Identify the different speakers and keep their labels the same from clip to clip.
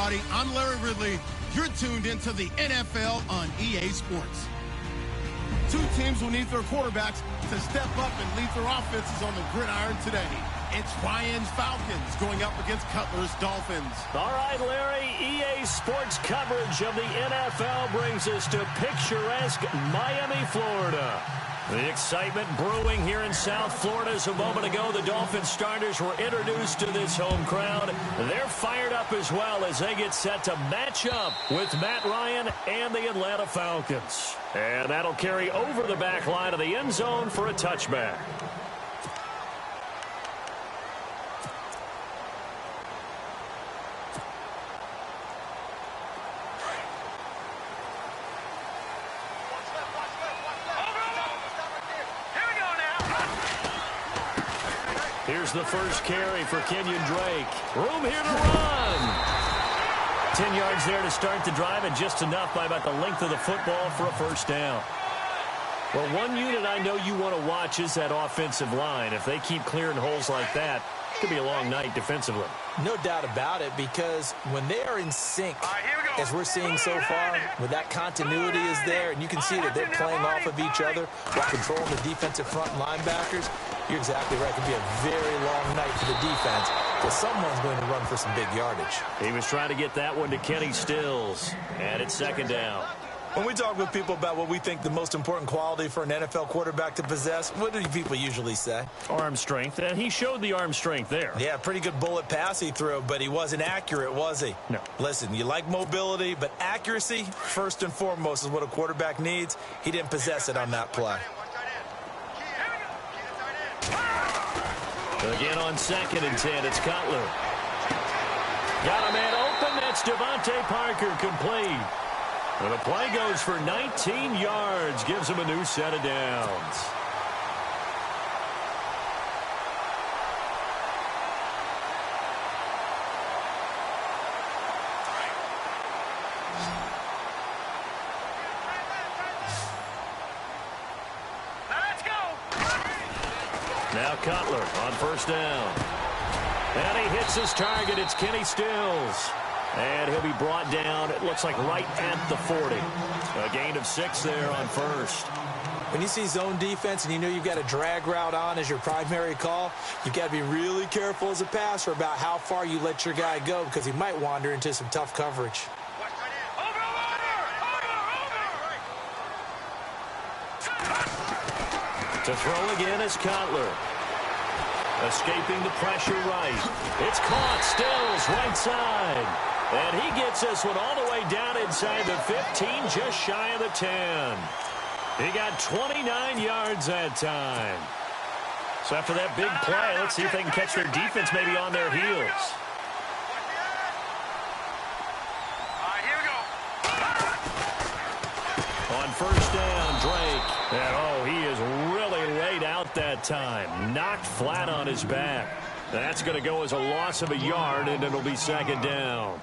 Speaker 1: everybody. I'm Larry Ridley. You're tuned into the NFL on EA Sports. Two teams will need their quarterbacks to step up and lead their offenses on the gridiron today. It's Ryan's Falcons going up against Cutler's Dolphins.
Speaker 2: All right, Larry, EA Sports coverage of the NFL brings us to picturesque Miami, Florida. The excitement brewing here in South Florida. As a moment ago, the Dolphins starters were introduced to this home crowd. They're fired up as well as they get set to match up with Matt Ryan and the Atlanta Falcons. And that'll carry over the back line of the end zone for a touchback. Here's the first carry for Kenyon Drake. Room here to run. 10 yards there to start the drive, and just enough by about the length of the football for a first down. Well, one unit I know you want to watch is that offensive line. If they keep clearing holes like that, it could be a long night defensively.
Speaker 3: No doubt about it, because when they are in sync, as we're seeing so far, when that continuity is there, and you can see that they're playing off of each other while controlling the defensive front linebackers, you're exactly right. It could be a very long night for the defense, because someone's going to run for some big yardage.
Speaker 2: He was trying to get that one to Kenny Stills, and it's second down.
Speaker 3: When we talk with people about what we think the most important quality for an NFL quarterback to possess, what do people usually say?
Speaker 2: Arm strength, and he showed the arm strength there.
Speaker 3: Yeah, pretty good bullet pass he threw, but he wasn't accurate, was he?
Speaker 2: No. Listen,
Speaker 3: you like mobility, but accuracy, first and foremost, is what a quarterback needs. He didn't possess it on that play.
Speaker 2: Again on 2nd and 10, it's Cutler. Got a man open, that's Devontae Parker, complete. And the play goes for 19 yards, gives him a new set of downs. Now Cutler on first down. And he hits his target. It's Kenny Stills. And he'll be brought down, it looks like right at the 40. A gain of 6 there on first.
Speaker 3: When you see zone defense and you know you've got a drag route on as your primary call, you've got to be really careful as a passer about how far you let your guy go, because he might wander into some tough coverage.
Speaker 2: To throw again is Cutler. Escaping the pressure right. It's caught. Stills right side. And he gets this one all the way down inside the 15, just shy of the 10. He got 29 yards that time. So after that big play, let's see if they can catch their defense maybe on their heels.
Speaker 4: Here we go.
Speaker 2: On first down, Drake. And oh, he is really laid out that time. Knocked flat on his back. That's going to go as a loss of a yard, and it'll be second down.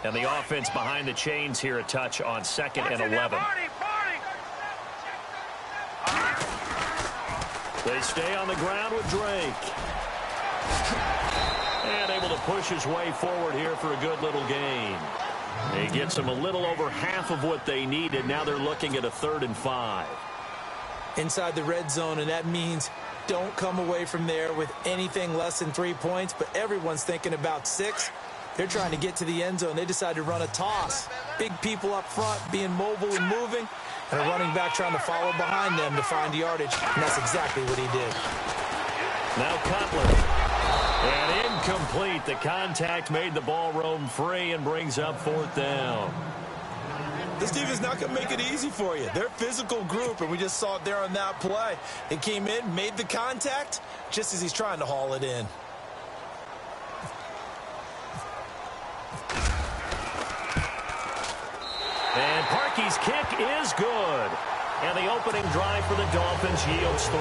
Speaker 2: And the offense behind the chains here, a touch on 2nd and 11. They stay on the ground with Drake. And able to push his way forward here for a good little gain. He gets them a little over half of what they needed. Now they're looking at a 3rd and 5.
Speaker 3: Inside the red zone, and that means don't come away from there with anything less than 3 points, but everyone's thinking about 6. They're trying to get to the end zone. They decide to run a toss. Big people up front being mobile and moving, and a running back trying to follow behind them to find yardage, and that's exactly what he did.
Speaker 2: Now Cutler. And incomplete. The contact made the ball roam free and brings up 4th down.
Speaker 3: This defense not going to make it easy for you. They're a physical group, and we just saw it there on that play. They came in, made the contact, just as he's trying to haul it in.
Speaker 2: And Parkey's kick is good. And the opening drive for the Dolphins yields 3.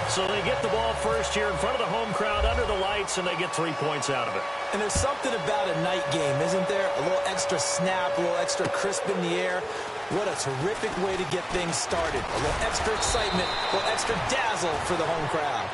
Speaker 2: So they get the ball first here in front of the home crowd under the lights, and they get 3 points out of it.
Speaker 3: And there's something about a night game, isn't there? A little extra snap, a little extra crisp in the air. What a terrific way to get things started. A little extra excitement, a little extra dazzle for the home crowd.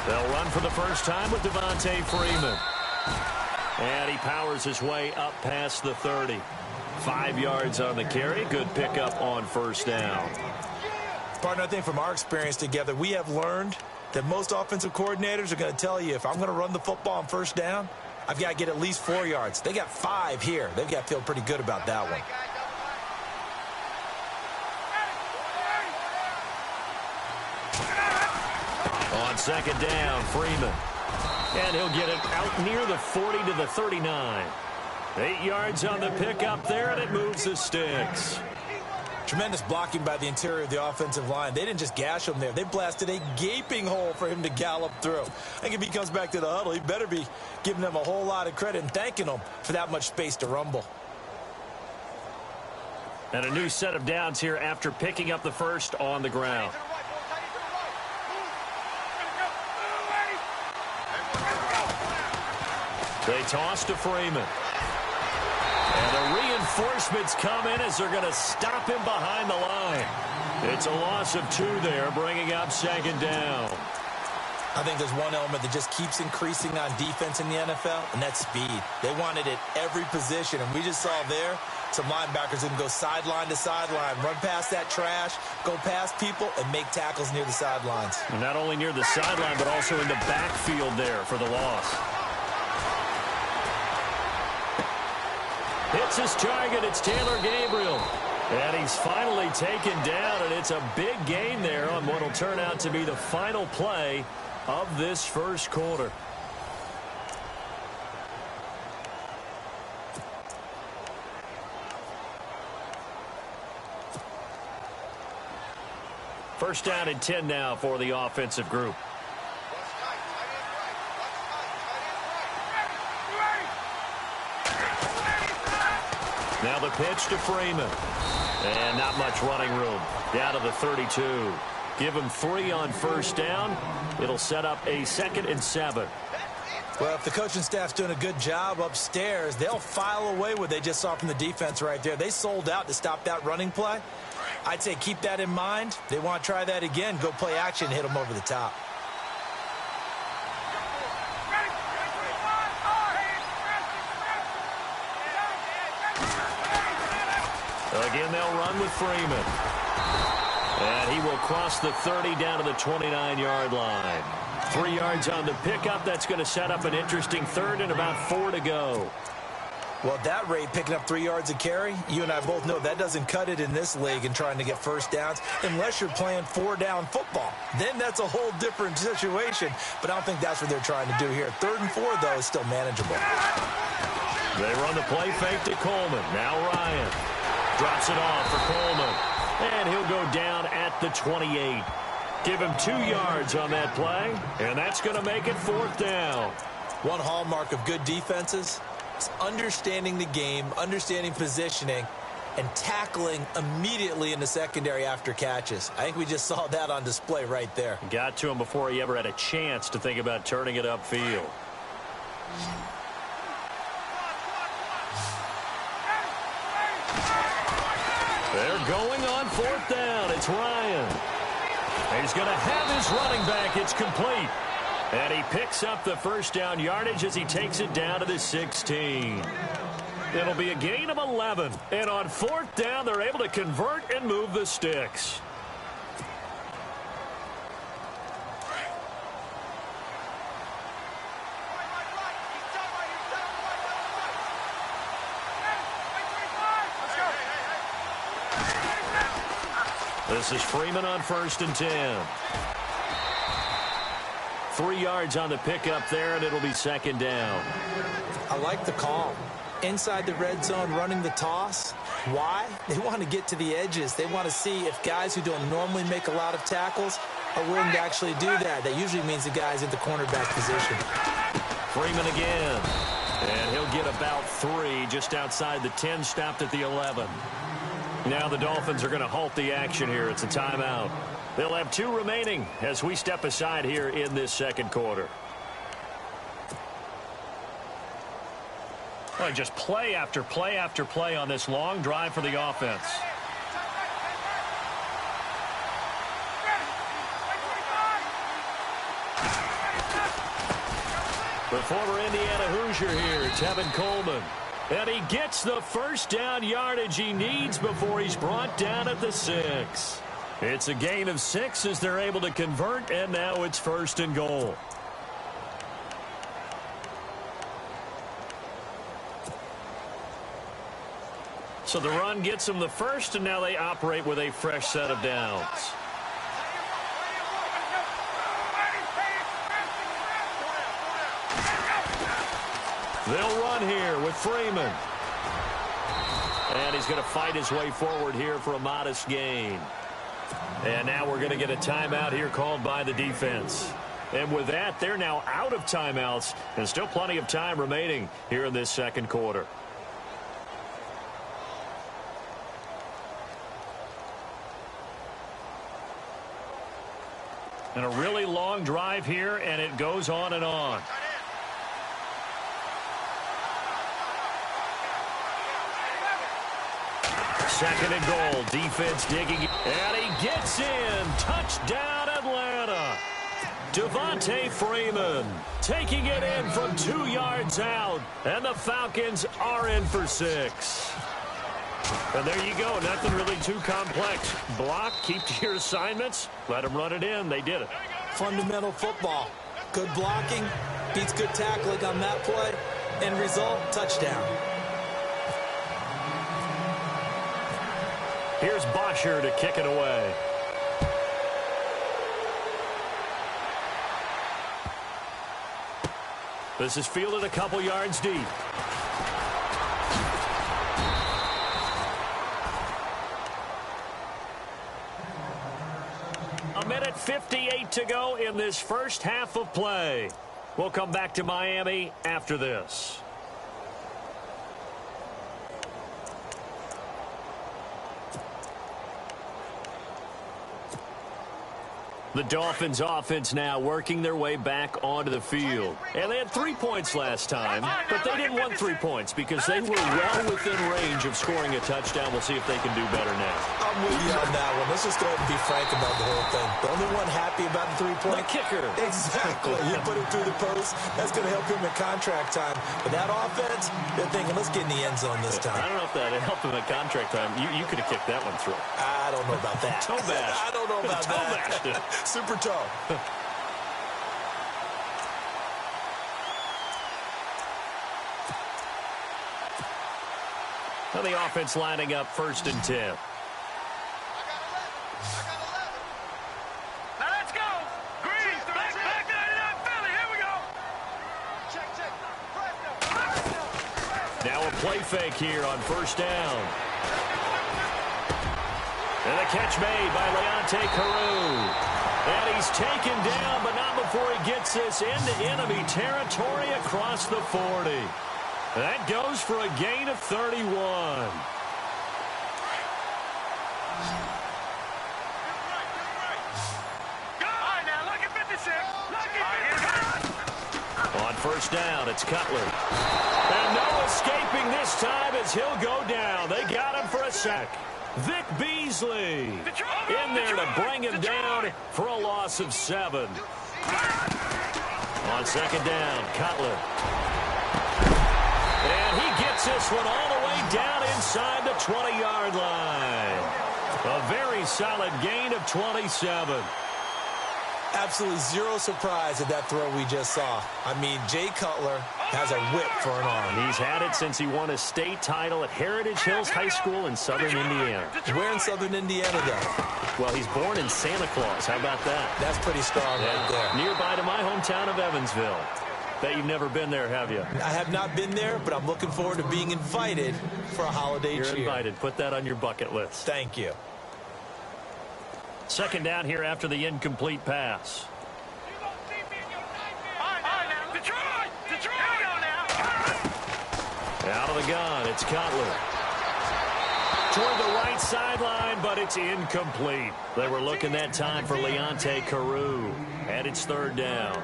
Speaker 2: They'll run for the first time with Devontae Freeman. And he powers his way up past the 30. 5 yards on the carry. Good pickup on first down.
Speaker 3: Partner, I think from our experience together, we have learned that most offensive coordinators are going to tell you, if I'm going to run the football on first down, I've got to get at least 4 yards. They got 5 here. They've got to feel pretty good about that one.
Speaker 2: On second down, Freeman. And he'll get it out near the 40 to the 39. 8 yards on the pickup there, and it moves the sticks.
Speaker 3: Tremendous blocking by the interior of the offensive line. They didn't just gash him there. They blasted a gaping hole for him to gallop through. I think if he comes back to the huddle, he better be giving them a whole lot of credit and thanking them for that much space to rumble.
Speaker 2: And a new set of downs here after picking up the first on the ground. They toss to Freeman. And the reinforcements come in as they're going to stop him behind the line. It's a loss of 2 there, bringing up second down.
Speaker 3: I think there's one element that just keeps increasing on defense in the NFL, and that's speed. They want it at every position, and we just saw there some linebackers who can go sideline to sideline, run past that trash, go past people, and make tackles near the sidelines.
Speaker 2: And not only near the sideline, but also in the backfield there for the loss. Hits his target. It's Taylor Gabriel. And he's finally taken down, and it's a big gain there on what will turn out to be the final play of this first quarter. First down and 10 now for the offensive group. Now the pitch to Freeman. And not much running room. Down to the 32. Give him 3 on first down. It'll set up a 2nd and 7.
Speaker 3: Well, if the coaching staff's doing a good job upstairs, they'll file away what they just saw from the defense right there. They sold out to stop that running play. I'd say keep that in mind. They want to try that again. Go play action and hit them over the top.
Speaker 2: Again, they'll run with Freeman. And he will cross the 30 down to the 29-yard line. 3 yards on the pickup. That's going to set up an interesting 3rd and about 4 to go.
Speaker 3: Well, at that rate, picking up 3 yards a carry, you and I both know that doesn't cut it in this league and trying to get first downs unless you're playing 4-down football. Then that's a whole different situation, but I don't think that's what they're trying to do here. 3rd and 4, though, is still manageable.
Speaker 2: They run the play fake to Coleman. Now Ryan drops it off for Coleman, and he'll go down at the 28. Give him 2 yards on that play, and that's going to make it 4th down.
Speaker 3: One hallmark of good defenses is understanding the game, understanding positioning, and tackling immediately in the secondary after catches. I think we just saw that on display right there.
Speaker 2: Got to him before he ever had a chance to think about turning it upfield. They're going on 4th down. It's Ryan. He's going to have his running back. It's complete. And he picks up the first down yardage as he takes it down to the 16. It'll be a gain of 11. And on 4th down, they're able to convert and move the sticks. This is Freeman on 1st and 10. 3 yards on the pickup there, and it'll be 2nd down.
Speaker 3: I like the call. Inside the red zone, running the toss. Why? They want to get to the edges. They want to see if guys who don't normally make a lot of tackles are willing to actually do that. That usually means the guy's at the cornerback position.
Speaker 2: Freeman again. And he'll get about 3 just outside the 10, stopped at the 11. Now the Dolphins are going to halt the action here. It's a timeout. They'll have 2 remaining as we step aside here in this second quarter. Well, just play after play after play on this long drive for the offense. The former Indiana Hoosier here, Tevin Coleman. And he gets the first down yardage he needs before he's brought down at the 6. It's a gain of 6 as they're able to convert, and now it's 1st and goal. So the run gets them the first, and now they operate with a fresh set of downs. They'll run here with Freeman. And he's going to fight his way forward here for a modest gain. And now we're going to get a timeout here called by the defense. And with that, they're now out of timeouts, and still plenty of time remaining here in this second quarter. And a really long drive here, and it goes on and on. Second and goal. Defense digging. And he gets in. Touchdown, Atlanta. Devontae Freeman taking it in from 2 yards out. And the Falcons are in for 6. And there you go. Nothing really too complex. Block, keep to your assignments, let them run it in. They did it.
Speaker 3: Fundamental football. Good blocking beats good tackling on that play. End result, touchdown.
Speaker 2: Here's Bosher to kick it away. This is fielded a couple yards deep. A minute 58 to go in this first half of play. We'll come back to Miami after this. The Dolphins offense now working their way back onto the field. And they had 3 points last time, but they didn't want 3 points because they were well within range of scoring a touchdown. We'll see if they can do better now.
Speaker 3: I'm with you on that one. Let's just go ahead and be frank about the whole thing. The only one happy about the 3-point?
Speaker 2: The kicker.
Speaker 3: Exactly. You put it through the post. That's going to help him in contract time. But that offense, they're thinking, let's get in the end zone this time.
Speaker 2: I don't know if that helped him at contract time. You could have kicked that one through.
Speaker 3: I don't know about that.
Speaker 2: Toe bash.
Speaker 3: I don't know about that. Super toe.
Speaker 2: Well, the offense lining up 1st and 10.
Speaker 4: Now let's go. Green, back 99 Philly. Here we go. Check.
Speaker 2: Now a play fake here on 1st down. And a catch made by Leonte Carew. And he's taken down, but not before he gets this into enemy territory across the 40. That goes for a gain of 31. On 1st down, it's Cutler. And no escaping this time as he'll go down. They got him for a sack. Vic Beasley in there to bring him down for a loss of 7. On 2nd down, Cutler. And he gets this one all the way down inside the 20-yard line. A very solid gain of 27.
Speaker 3: Absolutely zero surprise at that throw we just saw. I mean, Jay Cutler has a whip for an arm.
Speaker 2: He's had it since he won a state title at Heritage Hills High School in Southern Indiana.
Speaker 3: Where in Southern Indiana, though?
Speaker 2: Well, he's born in Santa Claus. How about that?
Speaker 3: That's pretty strong right there.
Speaker 2: Nearby to my hometown of Evansville. Bet you've never been there, have you?
Speaker 3: I have not been there, but I'm looking forward to being invited for a holiday cheer.
Speaker 2: You're invited. Put that on your bucket list.
Speaker 3: Thank you.
Speaker 2: 2nd down here after the incomplete pass. Out of the gun, it's Cutler. Toward the right sideline, but it's incomplete. They were looking that time for Leonte Carew. And it's 3rd down.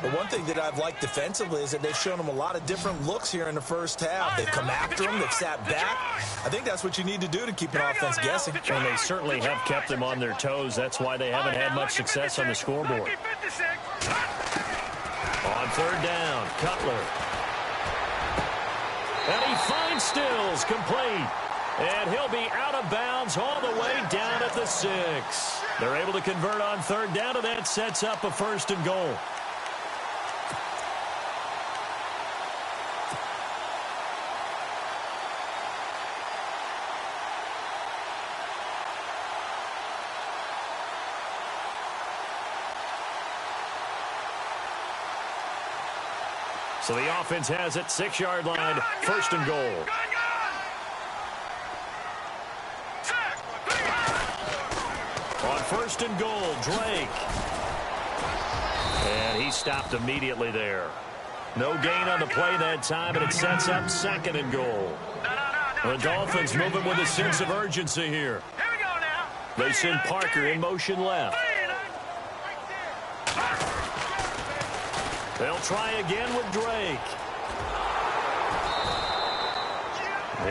Speaker 3: But one thing that I've liked defensively is that they've shown him a lot of different looks here in the first half. They've come after him. They've sat back. I think that's what you need to do to keep an offense guessing.
Speaker 2: And they certainly have kept them on their toes. That's why they haven't had much success on the scoreboard. On third down. Cutler. And he finds Stills, complete. And he'll be out of bounds all the way down at the 6. They're able to convert on third down, and that sets up a 1st and goal. So the offense has it, 6-yard line, 1st and goal. On 1st and goal, Drake. And he stopped immediately there. No gain on the play that time, and it sets up 2nd and goal. The Dolphins moving with a sense of urgency here. They send Parker in motion left. They'll try again with Drake.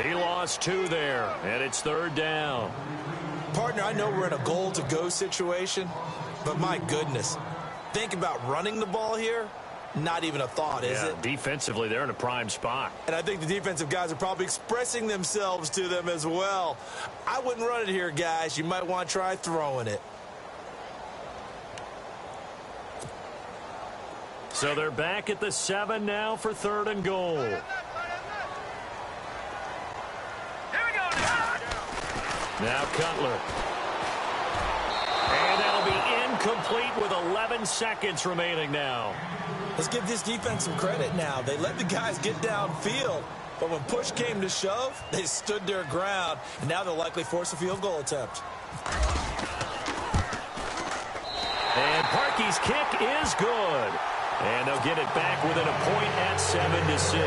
Speaker 2: He lost 2 there, and it's 3rd down.
Speaker 3: Partner, I know we're in a goal-to-go situation, but my goodness, think about running the ball here. Not even a thought, is it?
Speaker 2: Defensively, they're in a prime spot.
Speaker 3: And I think the defensive guys are probably expressing themselves to them as well. I wouldn't run it here, guys. You might want to try throwing it.
Speaker 2: So they're back at the 7 now for 3rd and goal. Now Cutler. And that'll be incomplete with 11 seconds remaining now.
Speaker 3: Let's give this defense some credit now. They let the guys get downfield, but when push came to shove, they stood their ground, and now they'll likely force a field goal attempt.
Speaker 2: And Parkey's kick is good. And they'll get it back within a point at 7-6.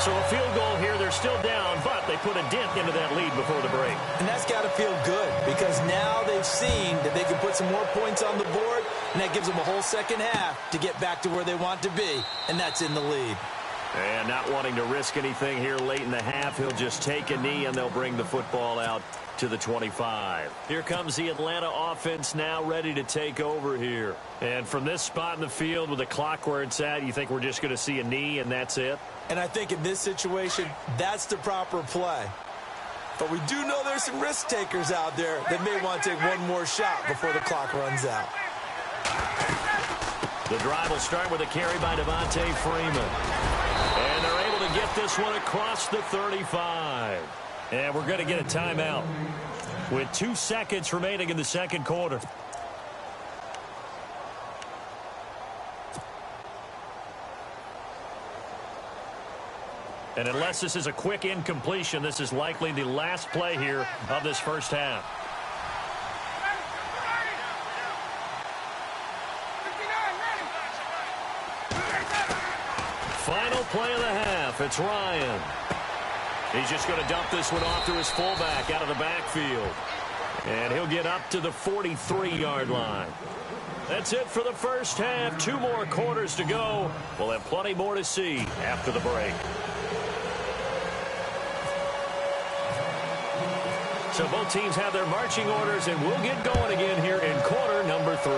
Speaker 2: So a field goal here, they're still down, but they put a dent into that lead before the break.
Speaker 3: And that's got to feel good because now they've seen that they can put some more points on the board, and that gives them a whole second half to get back to where they want to be, and that's in the lead.
Speaker 2: And not wanting to risk anything here late in the half, he'll just take a knee, and they'll bring the football out to the 25. Here comes the Atlanta offense now ready to take over here. And from this spot in the field with the clock where it's at, you think we're just going to see a knee and that's it?
Speaker 3: And I think in this situation, that's the proper play. But we do know there's some risk takers out there that may want to take one more shot before the clock runs out.
Speaker 2: The drive will start with a carry by Devontae Freeman. And they're able to get this one across the 35. And we're going to get a timeout with 2 seconds remaining in the second quarter. And unless this is a quick incompletion, this is likely the last play here of this first half. Final play of the half. It's Ryan. He's just going to dump this one off to his fullback out of the backfield. And he'll get up to the 43-yard line. That's it for the first half. 2 more quarters to go. We'll have plenty more to see after the break. So both teams have their marching orders, and we'll get going again here in quarter number 3.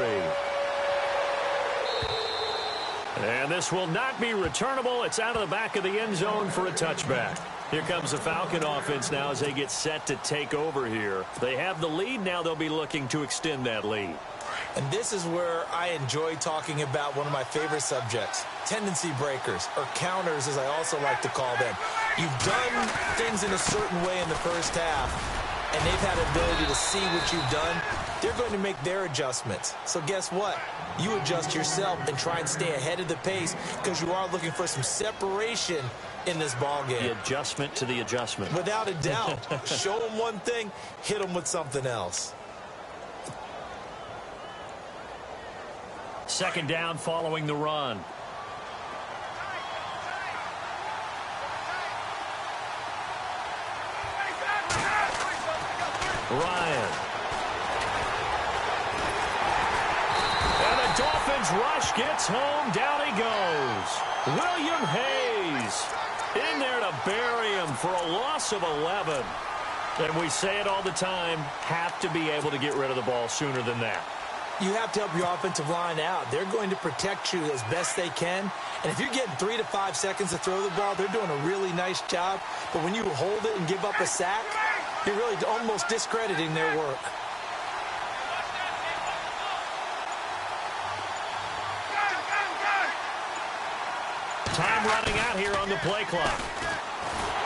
Speaker 2: And this will not be returnable. It's out of the back of the end zone for a touchback. Here comes the Falcon offense now as they get set to take over here. They have the lead. Now they'll be looking to extend that lead.
Speaker 3: And this is where I enjoy talking about one of my favorite subjects, tendency breakers, or counters as I also like to call them. You've done things in a certain way in the first half, and they've had the ability to see what you've done. They're going to make their adjustments. So guess what? You adjust yourself and try and stay ahead of the pace because you are looking for some separation in this ball game.
Speaker 2: The adjustment to the adjustment.
Speaker 3: Without a doubt. Show them one thing, hit them with something else.
Speaker 2: Second down following the run. Ryan. And the Dolphins rush gets home. Down he goes. William Hayes in there to bury him for a loss of 11. And we say it all the time, have to be able to get rid of the ball sooner than that.
Speaker 3: You have to help your offensive line out. They're going to protect you as best they can. And if you're getting 3 to 5 seconds to throw the ball, they're doing a really nice job. But when you hold it and give up a sack, you're really almost discrediting their work.
Speaker 2: Time running out here on the play clock.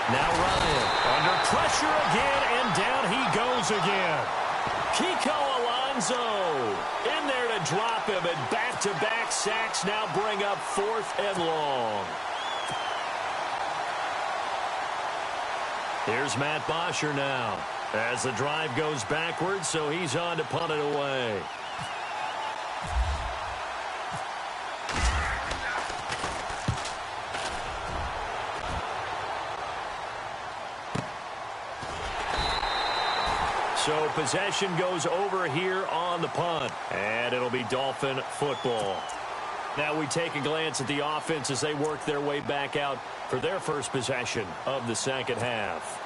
Speaker 2: Now Ryan under pressure again, and down he goes again. Kiko Alonso in there to drop him, and back-to-back sacks now bring up 4th and long. Here's Matt Bosher now as the drive goes backwards, so he's on to punt it away. So possession goes over here on the punt, and it'll be Dolphin football. Now we take a glance at the offense as they work their way back out for their first possession of the second half.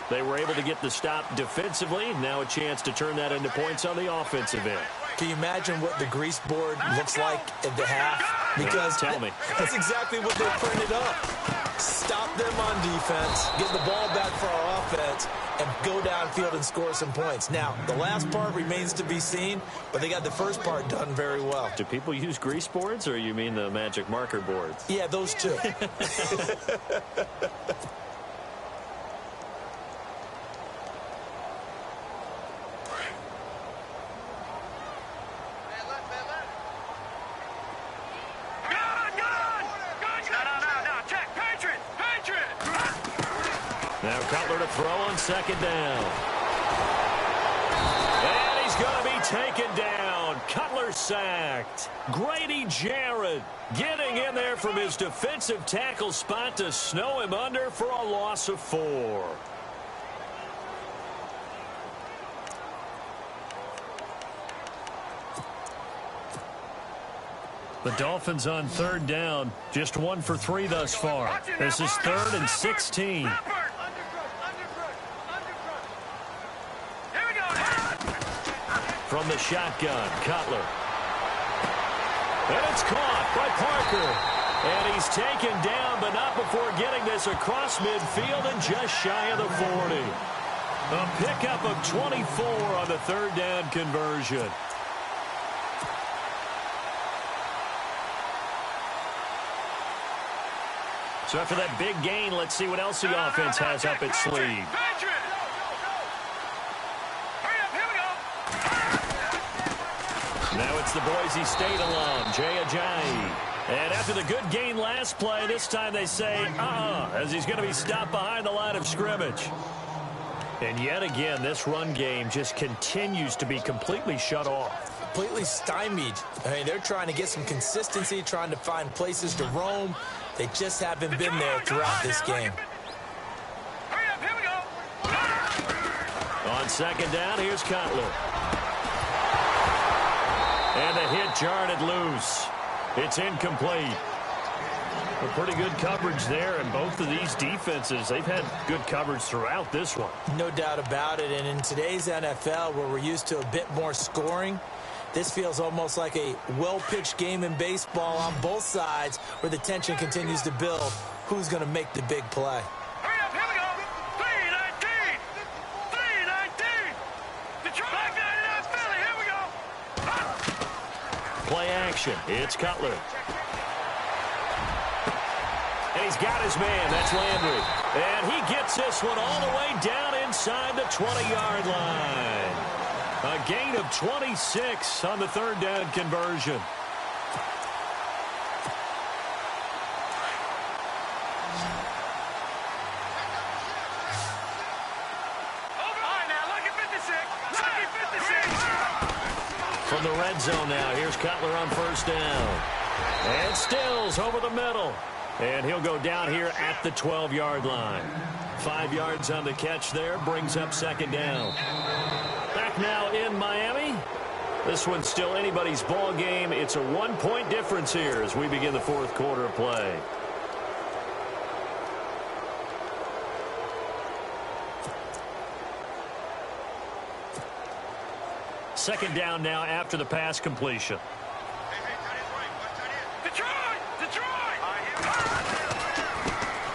Speaker 2: They were able to get the stop defensively. Now a chance to turn that into points on the offensive end.
Speaker 3: Can you imagine what the grease board looks like at the half? Because
Speaker 2: tell me.
Speaker 3: That's exactly what they printed up. Stop them on defense, get the ball back for our offense, and go downfield and score some points. Now, the last part remains to be seen, but they got the first part done very well.
Speaker 2: Do people use grease boards, or you mean the magic marker boards?
Speaker 3: Yeah, those two.
Speaker 2: Now Cutler to throw on second down. And he's going to be taken down. Cutler sacked. Grady Jarrett getting in there from his defensive tackle spot to snow him under for a loss of 4. The Dolphins on third down, just 1 for 3 thus far. This is 3rd and 16. From the shotgun, Cutler. And it's caught by Parker. And he's taken down, but not before getting this across midfield and just shy of the 40. A pickup of 24 on the third down conversion. So after that big gain, let's see what else the offense has up its sleeve. Now it's the Boise State alum, Jay Ajayi. And after the good gain last play, this time they say, as he's going to be stopped behind the line of scrimmage. And yet again, this run game just continues to be completely shut off.
Speaker 3: Completely stymied. I mean, they're trying to get some consistency, trying to find places to roam. They just haven't been there throughout this game.
Speaker 2: On second down, here's Cutler. And the hit jarred it loose. It's incomplete. A pretty good coverage there, and both of these defenses, they've had good coverage throughout this one.
Speaker 3: No doubt about it, and in today's NFL, where we're used to a bit more scoring, this feels almost like a well-pitched game in baseball on both sides where the tension continues to build. Who's going to make the big play?
Speaker 4: Hurry up, here we go. 319. 319. Detroit. Back 99 Philly, here we go.
Speaker 2: Play action. It's Cutler. And he's got his man. That's Landry. And he gets this one all the way down inside the 20-yard line. A gain of 26 on the third down conversion. From the red zone now, here's Cutler on first down. And Stills over the middle. And he'll go down here at the 12-yard line. 5 yards on the catch there, brings up second down. Back now in Miami. This one's still anybody's ball game. It's a 1-point difference here as we begin the fourth quarter of play. Second down now after the pass completion.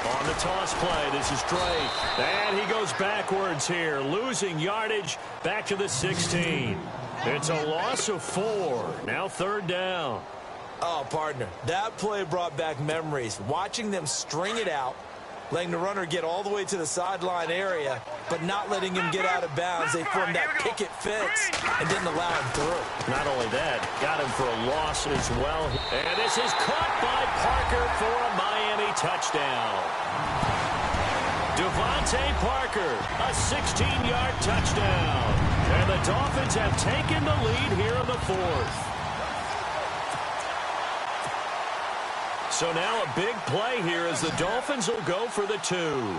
Speaker 2: On the toss play, this is Drake. And he goes backwards here, losing yardage back to the 16. It's a loss of 4. Now third down.
Speaker 3: Oh, partner, that play brought back memories. Watching them string it out, letting the runner get all the way to the sideline area, but not letting him get out of bounds. They formed that picket fence and didn't allow him through.
Speaker 2: Not only that, got him for a loss as well. And this is caught by Parker for a Miami touchdown. Devontae Parker, a 16-yard touchdown. And the Dolphins have taken the lead here in the 4th. So now a big play here as the Dolphins will go for the 2.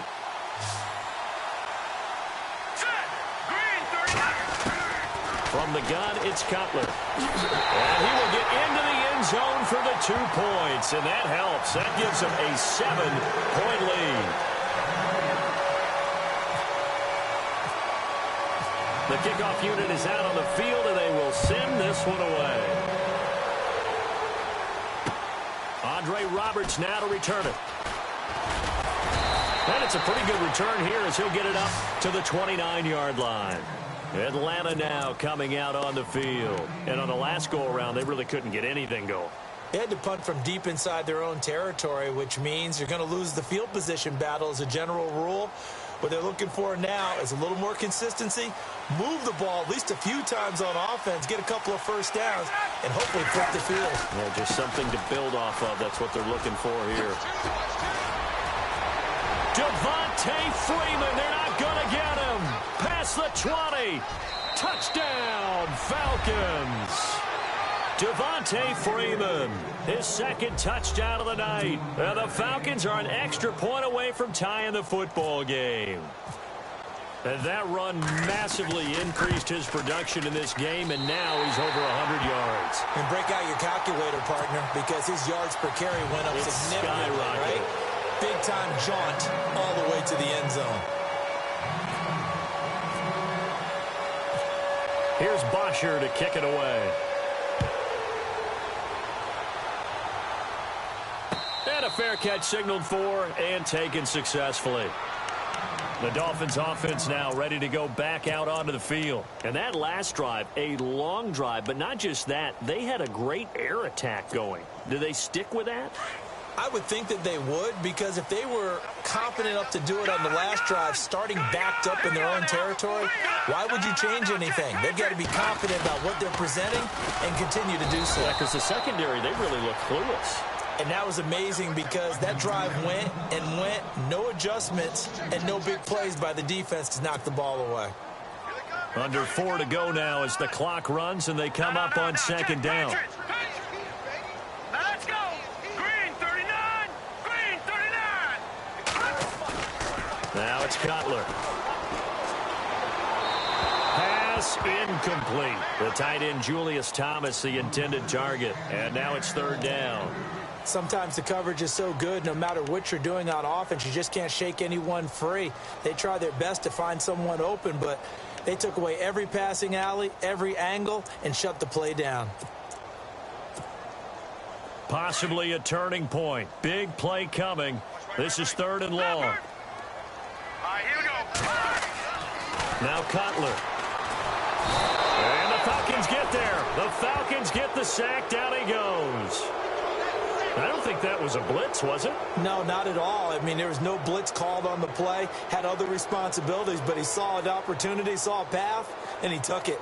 Speaker 2: From the gun, it's Cutler. And he will get into the end zone for the 2 points. And that helps. That gives him a 7-point lead. The kickoff unit is out on the field, and they will send this one away. Andre Roberts now to return it. And it's a pretty good return here as he'll get it up to the 29-yard line. Atlanta now coming out on the field. And on the last go-around, they really couldn't get anything going.
Speaker 3: They had to punt from deep inside their own territory, which means you're going to lose the field position battle as a general rule. What they're looking for now is a little more consistency, move the ball at least a few times on offense, get a couple of first downs, and hopefully flip the field.
Speaker 2: Yeah, just something to build off of. That's what they're looking for here. Devontae Freeman, they're not going to get him. Past the 20. Touchdown, Falcons. Devontae Freeman, his second touchdown of the night. And the Falcons are an extra point away from tying the football game. And that run massively increased his production in this game, and now he's over 100 yards.
Speaker 3: And break out your calculator, partner, because his yards per carry went up significantly, right? Big-time jaunt all the way to the end zone.
Speaker 2: Here's Bosher to kick it away. And a fair catch signaled for and taken successfully. The Dolphins offense now ready to go back out onto the field. And that last drive, a long drive, but not just that, they had a great air attack going. Do they stick with that?
Speaker 3: I would think that they would, because if they were confident enough to do it on the last drive, starting backed up in their own territory, why would you change anything? They've got to be confident about what they're presenting and continue to do so.
Speaker 2: Yeah, because the secondary, they really look clueless.
Speaker 3: And that was amazing because that drive went and went, no adjustments, and no big plays by the defense to knock the ball away.
Speaker 2: Under 4 to go now as the clock runs and they come up on second down.
Speaker 4: Now let's go. Green 39. Green 39.
Speaker 2: Now it's Cutler. Pass incomplete. The tight end Julius Thomas, the intended target. And now it's third down.
Speaker 3: Sometimes the coverage is so good, no matter what you're doing on offense, you just can't shake anyone free. They try their best to find someone open, but they took away every passing alley, every angle, and shut the play down.
Speaker 2: Possibly a turning point. Big play coming. This is third and long.
Speaker 4: All right, here we go.
Speaker 2: Now Cutler. And the Falcons get there. The Falcons get the sack. Down he goes. I don't think that was a blitz, was it?
Speaker 3: No, not at all. I mean, there was no blitz called on the play. Had other responsibilities, but he saw an opportunity, saw a path, and he took it.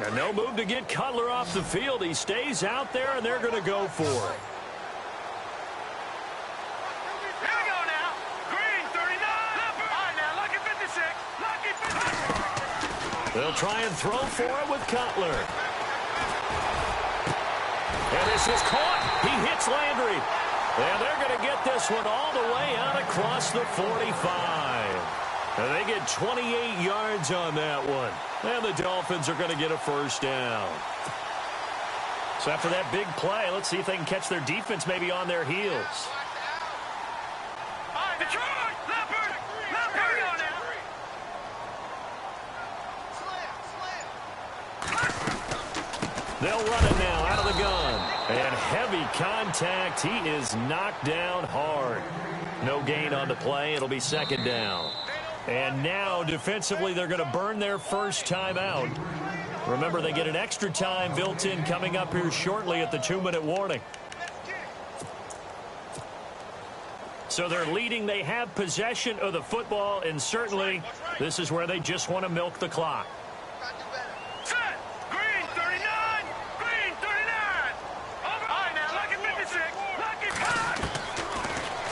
Speaker 2: And no move to get Cutler off the field. He stays out there, and they're going to go for it.
Speaker 4: Here we go now. Green 39. All right, now, lucky 56. Lucky 56.
Speaker 2: They'll try and throw for it with Cutler. And this is caught. He hits Landry. And they're going to get this one all the way out across the 45. And they get 28 yards on that one. And the Dolphins are going to get a first down. So after that big play, let's see if they can catch their defense maybe on their heels.
Speaker 4: All right, Detroit. Leopard. Leopard. Here we go now.
Speaker 2: They'll run it now out of the gun. And heavy contact. He is knocked down hard. No gain on the play. It'll be second down. And now, defensively, they're going to burn their first timeout. Remember, they get an extra time built in coming up here shortly at the 2-minute warning. So they're leading. They have possession of the football, and certainly this is where they just want to milk the clock.
Speaker 4: Set. Green 39. Green 39. Over. All right, now, lucky 56. Lucky pass.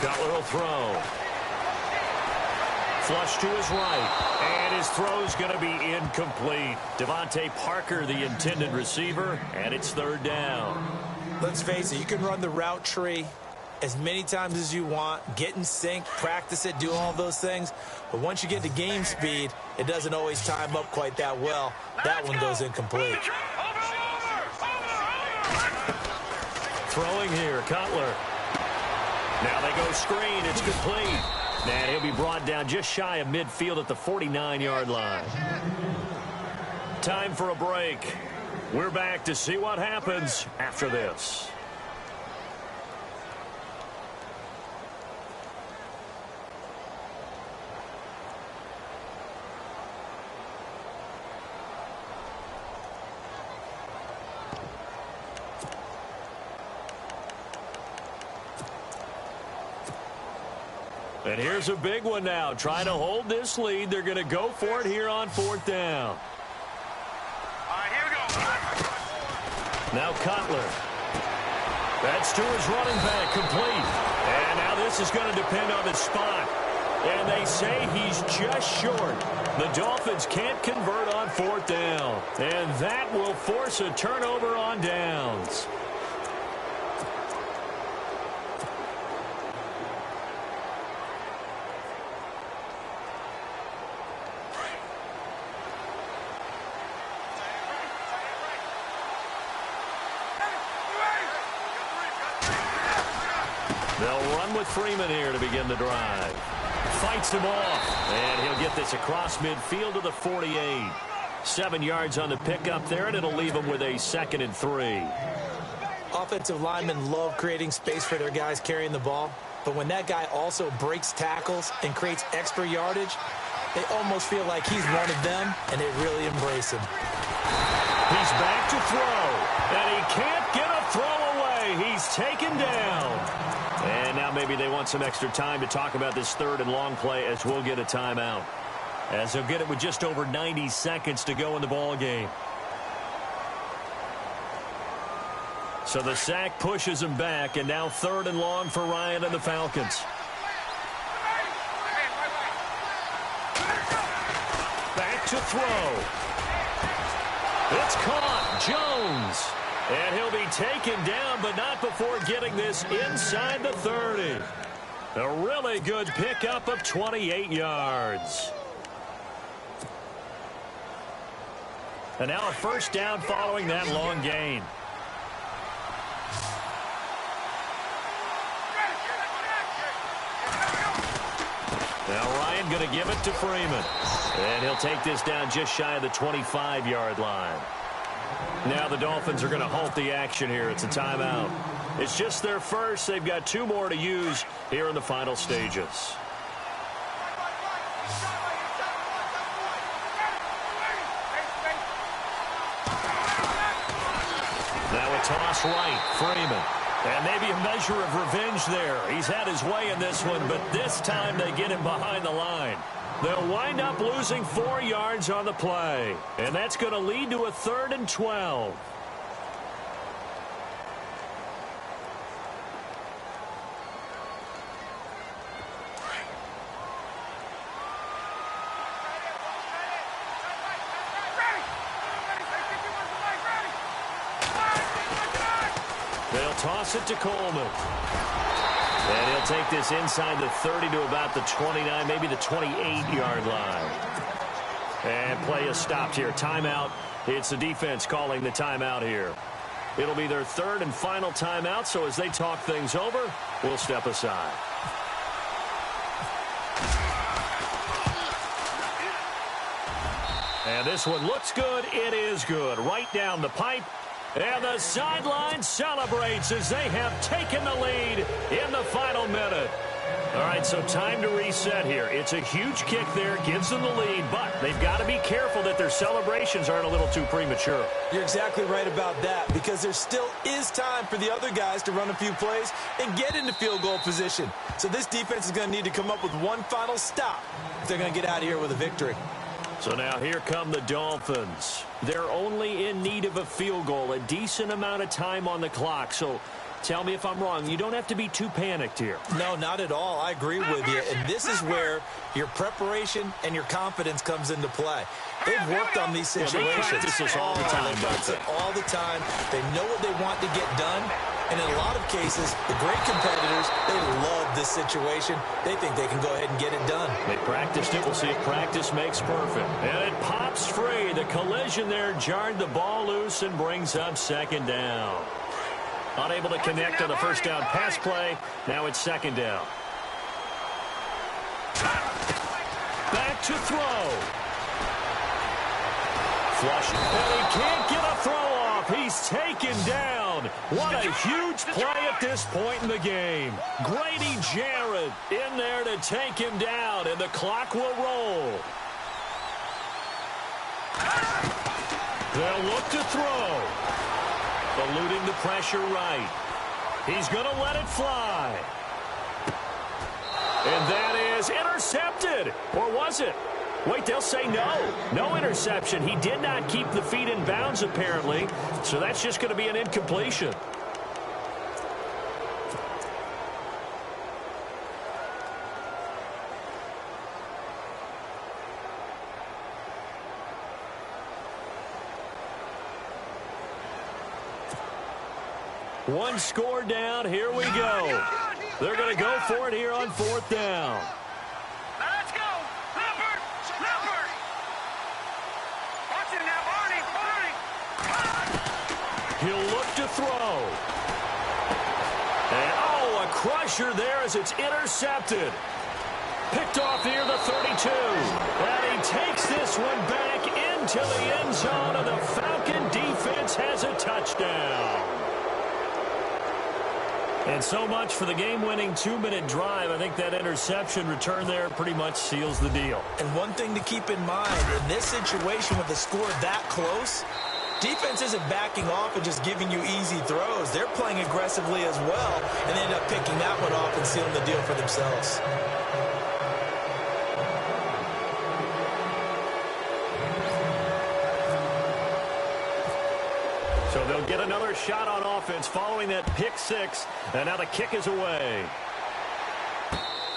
Speaker 2: Cutler will throw. Flush to his right, and his throw's going to be incomplete. Devontae Parker, the intended receiver, and it's third down.
Speaker 3: Let's face it, you can run the route tree as many times as you want, get in sync, practice it, do all those things. But once you get to game speed, it doesn't always time up quite that well. That one goes incomplete.
Speaker 2: Throwing here, Cutler. Now they go screen. It's complete. And he'll be brought down just shy of midfield at the 49-yard line. Time for a break. We're back to see what happens after this. And here's a big one now. Trying to hold this lead. They're going to go for it here on fourth down.
Speaker 4: All right, here we go.
Speaker 2: Now Cutler. That's to his running back, complete. And now this is going to depend on his spot. And they say he's just short. The Dolphins can't convert on fourth down. And that will force a turnover on downs. They'll run with Freeman here to begin the drive. Fights him off, and he'll get this across midfield to the 48. 7 yards on the pickup there, and it'll leave him with a 2nd and 3.
Speaker 3: Offensive linemen love creating space for their guys carrying the ball, but when that guy also breaks tackles and creates extra yardage, they almost feel like he's one of them, and they really embrace him.
Speaker 2: He's back to throw, and he can't get a throw away. He's taken down. And now maybe they want some extra time to talk about this 3rd and long play as we'll get a timeout. As they'll get it with just over 90 seconds to go in the ball game. So the sack pushes him back, and now 3rd and long for Ryan and the Falcons. Back to throw. It's caught. Jones. And he'll be taken down, but not before getting this inside the 30. A really good pickup of 28 yards. And now a first down following that long gain. Now Ryan going to give it to Freeman. And he'll take this down just shy of the 25-yard line. Now the Dolphins are going to halt the action here. It's a timeout. It's just their first. They've got 2 more to use here in the final stages. Now a toss right, Freeman. And maybe a measure of revenge there. He's had his way in this one, but this time they get him behind the line. They'll wind up losing 4 yards on the play. And that's going to lead to a 3rd and 12. They'll toss it to Coleman. And he'll take this inside the 30 to about the 29, maybe the 28-yard line. And play is stopped here. Timeout. It's the defense calling the timeout here. It'll be their 3rd and final timeout, so as they talk things over, we'll step aside. And this one looks good. It is good. Right down the pipe. And the sideline celebrates as they have taken the lead in the final minute. All right, so time to reset here. It's a huge kick there, gives them the lead, but they've got to be careful that their celebrations aren't a little too premature.
Speaker 3: You're exactly right about that, because there still is time for the other guys to run a few plays and get into field goal position. So this defense is going to need to come up with one final stop if they're going to get out of here with a victory.
Speaker 2: So now here come the Dolphins. They're only in need of a field goal, a decent amount of time on the clock. So tell me if I'm wrong. You don't have to be too panicked here.
Speaker 3: No, not at all. I agree with you. And this is where your preparation and your confidence comes into play. They've worked on these situations.
Speaker 2: They practice this all the time.
Speaker 3: They practice it all the time. They know what they want to get done. And in a lot of cases, the great competitors, they love this situation. They think they can go ahead and get it done.
Speaker 2: They practiced it. We'll see if practice makes perfect. And it pops free. The collision there jarred the ball loose and brings up second down. Unable to connect on the first down pass play. Now it's second down. Back to throw. Flush. And he can't get a throw off. He's taken down. What a huge play at this point in the game. Grady Jarrett in there to take him down, and the clock will roll. They'll look to throw. Eluding the pressure right. He's going to let it fly. And that is intercepted. Or was it? Wait, they'll say no. No interception. He did not keep the feet in bounds, apparently. So that's just going to be an incompletion. One score down. Here we go. They're going to go for it here on fourth down.
Speaker 4: Now let's go. Leopard. Leopard. Watch it now, Barney. Barney.
Speaker 2: He'll look to throw. And, oh, a crusher there as it's intercepted. Picked off near the 32. And he takes this one back into the end zone, and the Falcon defense has a touchdown. And so much for the game-winning 2-minute drive. I think that interception return there pretty much seals the deal.
Speaker 3: And one thing to keep in mind, in this situation with the score that close, defense isn't backing off and just giving you easy throws. They're playing aggressively as well, and they end up picking that one off and sealing the deal for themselves.
Speaker 2: So they'll get another shot on offense following that pick six. And now the kick is away.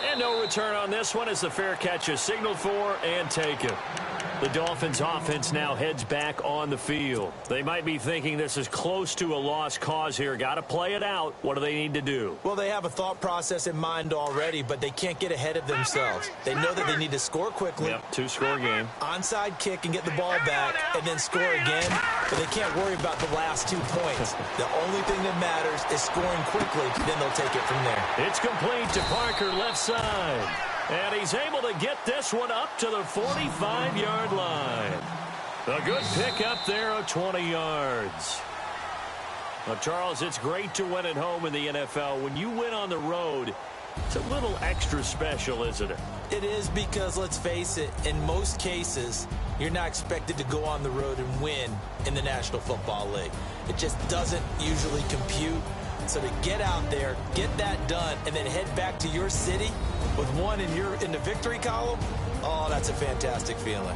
Speaker 2: And no return on this one as the fair catch is signaled for and taken. The Dolphins offense now heads back on the field. They might be thinking this is close to a lost cause here. Got to play it out. What do they need to do?
Speaker 3: Well, they have a thought process in mind already, but they can't get ahead of themselves. They know that they need to score quickly.
Speaker 2: Yep, two-score game.
Speaker 3: Onside kick and get the ball back and then score again, but they can't worry about the last 2 points. The only thing that matters is scoring quickly, then they'll take it from there.
Speaker 2: It's complete to Parker left side. And he's able to get this one up to the 45-yard line. A good pick up there of 20 yards. Well, Charles, it's great to win at home in the NFL. When you win on the road, it's a little extra special, isn't it?
Speaker 3: It is, because, let's face it, in most cases, you're not expected to go on the road and win in the National Football League. It just doesn't usually compute. So to get out there, get that done, and then head back to your city with one in the victory column, oh, that's a fantastic feeling.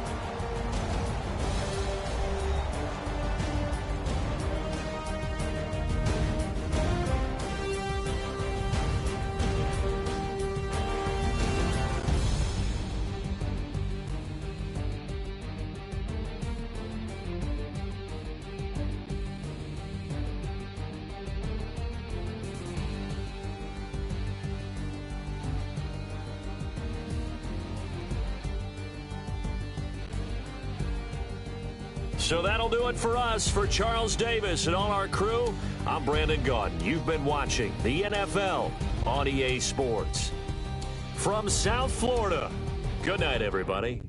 Speaker 2: So that'll do it for us. For Charles Davis and all our crew, I'm Brandon Gaudin. You've been watching the NFL on EA Sports. From South Florida, good night, everybody.